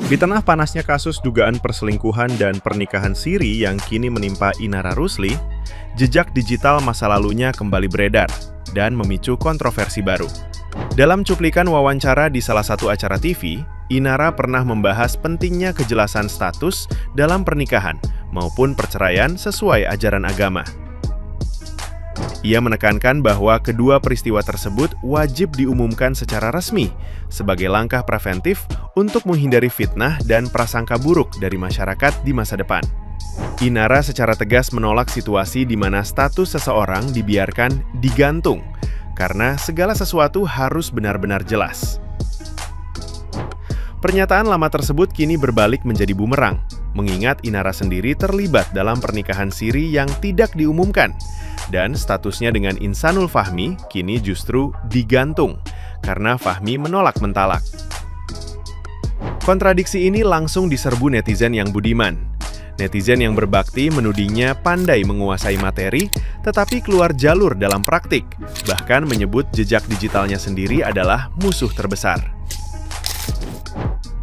Di tengah panasnya kasus dugaan perselingkuhan dan pernikahan siri yang kini menimpa Inara Rusli, jejak digital masa lalunya kembali beredar dan memicu kontroversi baru. Dalam cuplikan wawancara di salah satu acara TV, Inara pernah membahas pentingnya kejelasan status dalam pernikahan maupun perceraian sesuai ajaran agama. Ia menekankan bahwa kedua peristiwa tersebut wajib diumumkan secara resmi sebagai langkah preventif untuk menghindari fitnah dan prasangka buruk dari masyarakat di masa depan. Inara secara tegas menolak situasi di mana status seseorang dibiarkan digantung, karena segala sesuatu harus benar-benar jelas. Pernyataan lama tersebut kini berbalik menjadi bumerang, mengingat Inara sendiri terlibat dalam pernikahan siri yang tidak diumumkan, dan statusnya dengan Insanul Fahmi kini justru digantung, karena Fahmi menolak mentalak. Kontradiksi ini langsung diserbu netizen yang budiman. Netizen yang berbakti menudingnya pandai menguasai materi, tetapi keluar jalur dalam praktik, bahkan menyebut jejak digitalnya sendiri adalah musuh terbesar.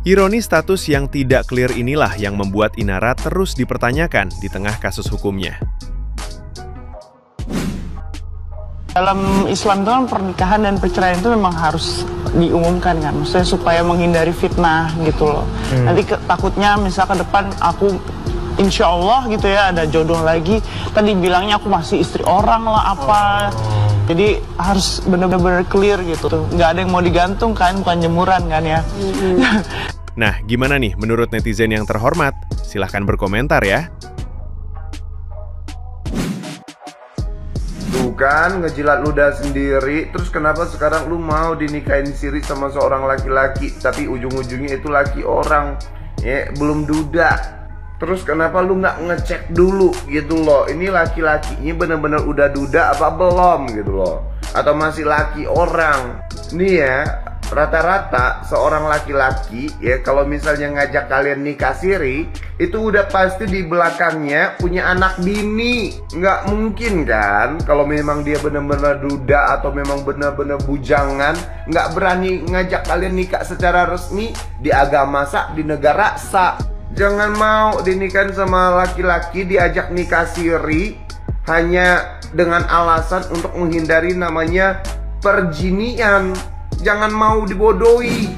Ironi status yang tidak clear inilah yang membuat Inara terus dipertanyakan di tengah kasus hukumnya. Dalam Islam itu kan pernikahan dan perceraian itu memang harus diumumkan kan, maksudnya supaya menghindari fitnah gitu loh. Nanti takutnya misal ke depan aku insya Allah gitu ya ada jodoh lagi, tadi bilangnya aku masih istri orang lah apa. Jadi harus benar-benar clear gitu, nggak ada yang mau digantung kan, bukan jemuran kan ya. Nah, gimana nih menurut netizen yang terhormat? Silahkan berkomentar ya. Kan ngejilat ludah sendiri, terus kenapa sekarang lu mau dinikahin siri sama seorang laki-laki, tapi ujung-ujungnya itu laki orang ya, belum duda. Terus kenapa lu nggak ngecek dulu gitu loh, ini laki-lakinya bener-bener udah duda apa belum gitu loh, atau masih laki orang. Nih ya, rata-rata seorang laki-laki ya kalau misalnya ngajak kalian nikah siri, itu udah pasti di belakangnya punya anak bini. Nggak mungkin kan kalau memang dia benar-benar duda atau memang benar-benar bujangan, nggak berani ngajak kalian nikah secara resmi di agama sah, di negara sah. Jangan mau dinikahin sama laki-laki diajak nikah siri hanya dengan alasan untuk menghindari namanya perjinian. Jangan mau dibodohi.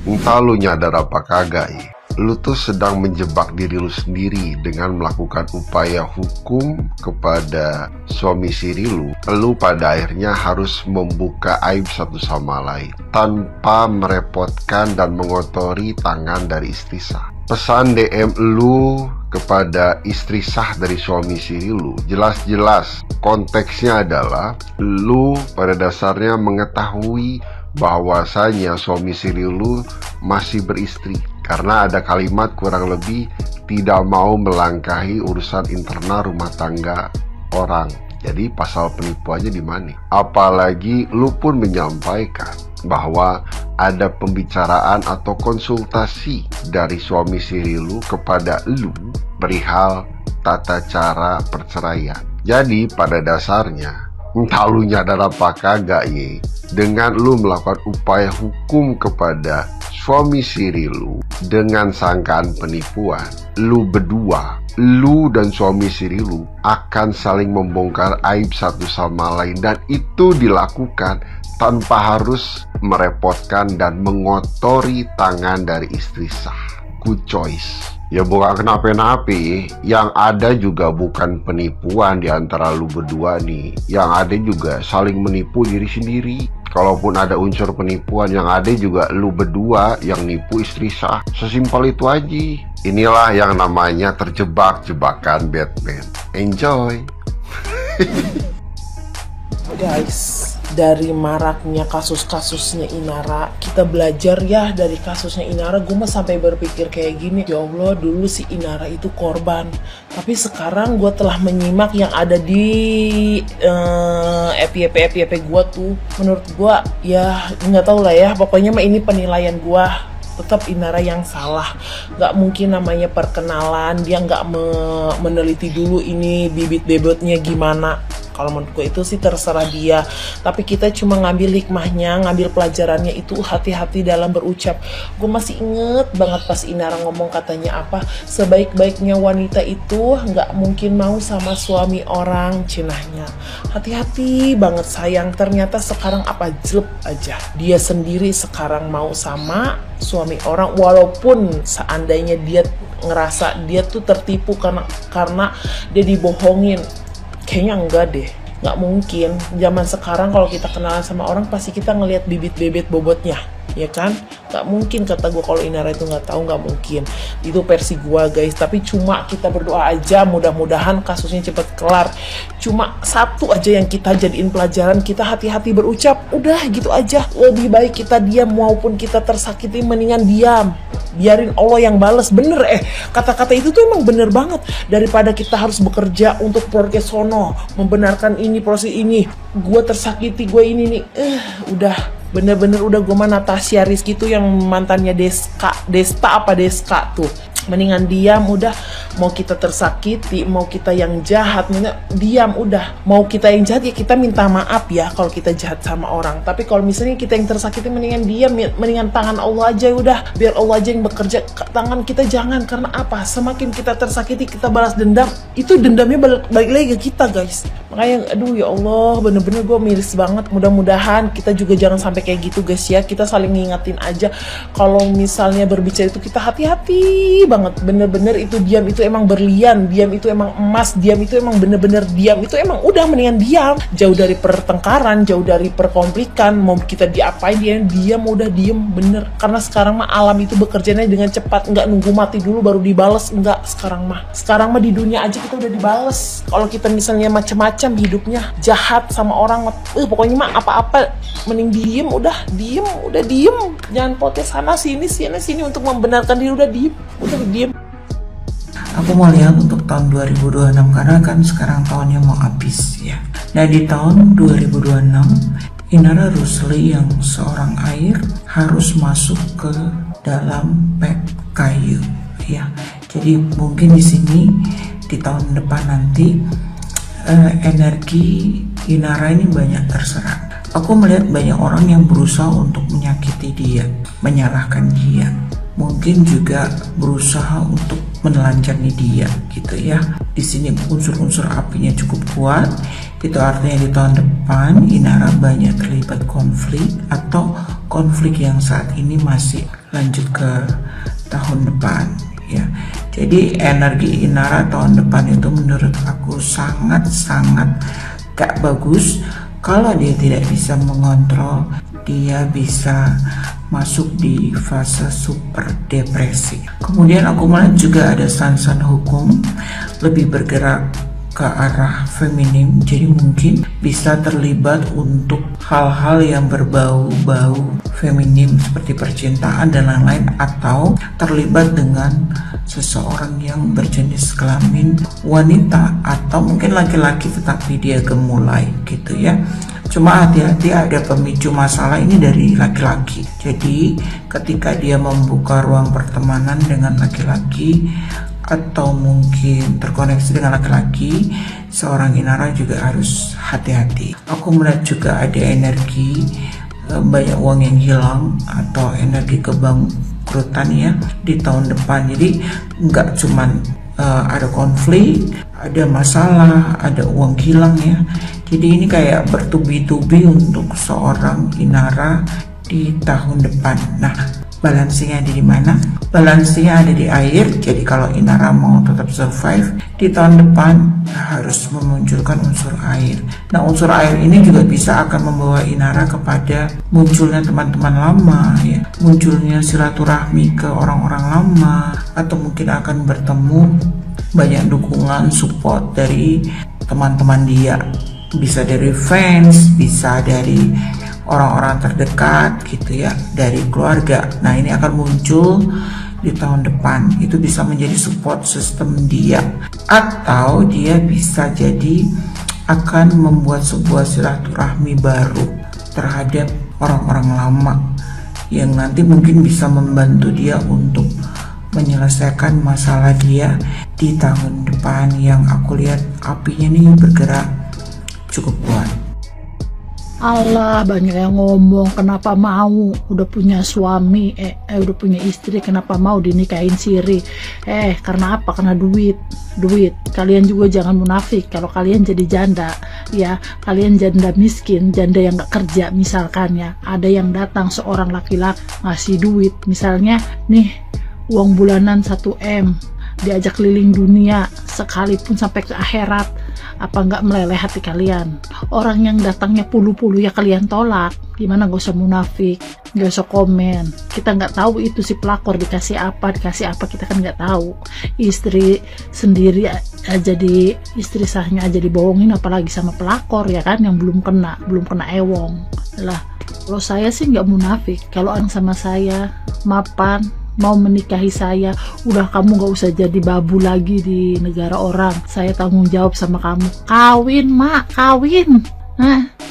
Entah lu nyadar apa kagak ya, lu tuh sedang menjebak diri lu sendiri dengan melakukan upaya hukum kepada suami siri lu. Lu pada akhirnya harus membuka aib satu sama lain tanpa merepotkan dan mengotori tangan dari istri sah. Pesan DM lu kepada istri sah dari suami siri lu jelas-jelas konteksnya adalah lu pada dasarnya mengetahui bahwasanya suami siri lu masih beristri, karena ada kalimat kurang lebih tidak mau melangkahi urusan internal rumah tangga orang. Jadi pasal penipuannya di mana? Apalagi lu pun menyampaikan bahwa ada pembicaraan atau konsultasi dari suami siri lu kepada lu perihal tata cara perceraian. Jadi pada dasarnya, entah lu nyadar apa kagak ye, dengan lu melakukan upaya hukum kepada suami siri lu dengan sangkaan penipuan, lu berdua, lu dan suami siri lu akan saling membongkar aib satu sama lain, dan itu dilakukan tanpa harus merepotkan dan mengotori tangan dari istri sah. Good choice. Ya bukan kenapa-napa, yang ada juga bukan penipuan di antara lu berdua nih. Yang ada juga saling menipu diri sendiri. Kalaupun ada unsur penipuan, yang ada juga lu berdua yang nipu istri sah. Sesimpel itu aja. Inilah yang namanya terjebak jebakan Batman. Enjoy. Guys, dari maraknya kasus-kasusnya Inara, kita belajar ya dari kasusnya Inara. Gue mah sampai berpikir kayak gini, ya Allah, dulu si Inara itu korban, tapi sekarang gue telah menyimak yang ada di FYP gue tuh. Menurut gue ya nggak tahu lah ya, pokoknya mah ini penilaian gue, tetap Inara yang salah. Gak mungkin namanya perkenalan dia gak meneliti dulu ini bibit bebotnya gimana. Kalau menurutku itu sih terserah dia, tapi kita cuma ngambil hikmahnya, ngambil pelajarannya itu hati-hati dalam berucap. Gue masih inget banget pas Inara ngomong, katanya apa, sebaik-baiknya wanita itu nggak mungkin mau sama suami orang, cenahnya. Hati-hati banget sayang, ternyata sekarang apa jelek aja, dia sendiri sekarang mau sama suami orang, walaupun seandainya dia ngerasa dia tuh tertipu karena dia dibohongin. Kayaknya enggak deh, nggak mungkin. Zaman sekarang kalau kita kenalan sama orang pasti kita ngelihat bibit-bibit bobotnya, ya kan? Nggak mungkin kata gue kalau Inara itu nggak tahu, nggak mungkin. Itu versi gue guys, tapi cuma kita berdoa aja mudah-mudahan kasusnya cepat kelar. Cuma satu aja yang kita jadiin pelajaran, kita hati-hati berucap, udah gitu aja. Lebih baik kita diam, maupun kita tersakiti mendingan diam, biarin Allah yang bales. Bener kata-kata itu tuh emang bener banget, daripada kita harus bekerja untuk keluarga sono, membenarkan ini proses ini, gue tersakiti, gue ini nih, udah bener-bener udah. Gue mah Natasha Rizky tuh yang mantannya Deska tuh, mendingan diam udah. Mau kita tersakiti, mau kita yang jahat, diam udah. Mau kita yang jahat ya kita minta maaf ya kalau kita jahat sama orang, tapi kalau misalnya kita yang tersakiti mendingan diam, mendingan tangan Allah aja udah, biar Allah aja yang bekerja, tangan kita jangan. Karena apa, semakin kita tersakiti kita balas dendam, itu dendamnya balik lagi ke kita guys. Makanya aduh ya Allah, bener-bener gue miris banget. Mudah-mudahan kita juga jangan sampai kayak gitu guys ya, kita saling ngingetin aja. Kalau misalnya berbicara itu kita hati-hati banget, bener-bener itu diam itu emang berlian, diam itu emang emas, diam itu emang bener-bener diam itu emang udah, mendingan diam, jauh dari pertengkaran, jauh dari perkonflikan. Mau kita diapain, diam udah, diem bener. Karena sekarang mah alam itu bekerjanya dengan cepat, nggak nunggu mati dulu baru dibales, enggak. Sekarang mah di dunia aja kita udah dibales. Kalau kita misalnya macam-macam hidupnya, jahat sama orang, pokoknya mah apa-apa mending diem udah, diem jangan protes sana sini untuk membenarkan diri, udah diem. Aku mau lihat untuk tahun 2026 karena kan sekarang tahunnya mau habis ya. Nah di tahun 2026 Inara Rusli yang seorang air harus masuk ke dalam pack kayu ya. Jadi mungkin di sini di tahun depan nanti energi Inara ini banyak terserap. Aku melihat banyak orang yang berusaha untuk menyakiti dia, menyalahkan dia, mungkin juga berusaha untuk menelanjangi dia gitu ya. Di sini unsur-unsur apinya cukup kuat. Itu artinya di tahun depan Inara banyak terlibat konflik atau konflik yang saat ini masih lanjut ke tahun depan ya. Jadi energi Inara tahun depan itu menurut aku sangat-sangat gak bagus. Kalau dia tidak bisa mengontrol, dia bisa masuk di fase super depresi. Kemudian aku melihat juga ada sansan hukum lebih bergerak ke arah feminim, jadi mungkin bisa terlibat untuk hal-hal yang berbau-bau feminim seperti percintaan dan lain-lain, atau terlibat dengan seseorang yang berjenis kelamin wanita atau mungkin laki-laki tetapi dia gemulai gitu ya. Cuma hati-hati, ada pemicu masalah ini dari laki-laki. Jadi ketika dia membuka ruang pertemanan dengan laki-laki atau mungkin terkoneksi dengan laki-laki, seorang Inara juga harus hati-hati. Aku melihat juga ada energi banyak uang yang hilang atau energi kebangkrutan ya di tahun depan. Jadi nggak cuman ada konflik, ada masalah, ada uang hilang ya. Jadi ini kayak bertubi-tubi untuk seorang Inara di tahun depan. Nah, balansinya ada di mana? Balansinya ada di air. Jadi kalau Inara mau tetap survive di tahun depan harus memunculkan unsur air. Nah, unsur air ini juga bisa akan membawa Inara kepada munculnya teman-teman lama ya, munculnya silaturahmi ke orang-orang lama, atau mungkin akan bertemu banyak dukungan support dari teman-teman dia. Bisa dari fans, bisa dari orang-orang terdekat gitu ya, dari keluarga. Nah, ini akan muncul di tahun depan. Itu bisa menjadi support system dia, atau dia bisa jadi akan membuat sebuah silaturahmi baru terhadap orang-orang lama yang nanti mungkin bisa membantu dia untuk menyelesaikan masalah dia di tahun depan. Yang aku lihat apinya nih bergerak cukup kuat. Allah, banyak yang ngomong kenapa mau udah punya suami, udah punya istri, kenapa mau dinikahin siri. Karena apa? Karena duit. Kalian juga jangan munafik. Kalau kalian jadi janda, ya kalian janda miskin, janda yang gak kerja misalkan ya, ada yang datang seorang laki-laki ngasih duit, misalnya nih uang bulanan 1M, diajak keliling dunia sekalipun sampai ke akhirat, apa nggak meleleh hati kalian? Orang yang datangnya puluh-puluh ya kalian tolak. Gimana? Gak usah munafik, gak usah komen. Kita nggak tahu itu si pelakor dikasih apa kita kan nggak tahu. Istri sendiri aja istri sahnya aja dibohongin, apalagi sama pelakor ya kan, yang belum kena ewong lah. Kalau saya sih nggak munafik. Kalau orang sama saya mapan, mau menikahi saya, udah kamu gak usah jadi babu lagi di negara orang, saya tanggung jawab sama kamu. Kawin mak, kawin.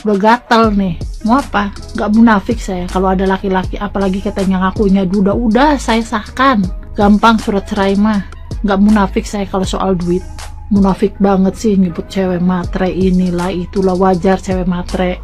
Udah gatel nih, mau apa? Gak munafik saya. Kalau ada laki-laki apalagi katanya ngakunya duda, udah saya sahkan, gampang surat cerai mah. Gak munafik saya kalau soal duit. Munafik banget sih nyebut cewek matre, inilah itulah, wajar cewek matre.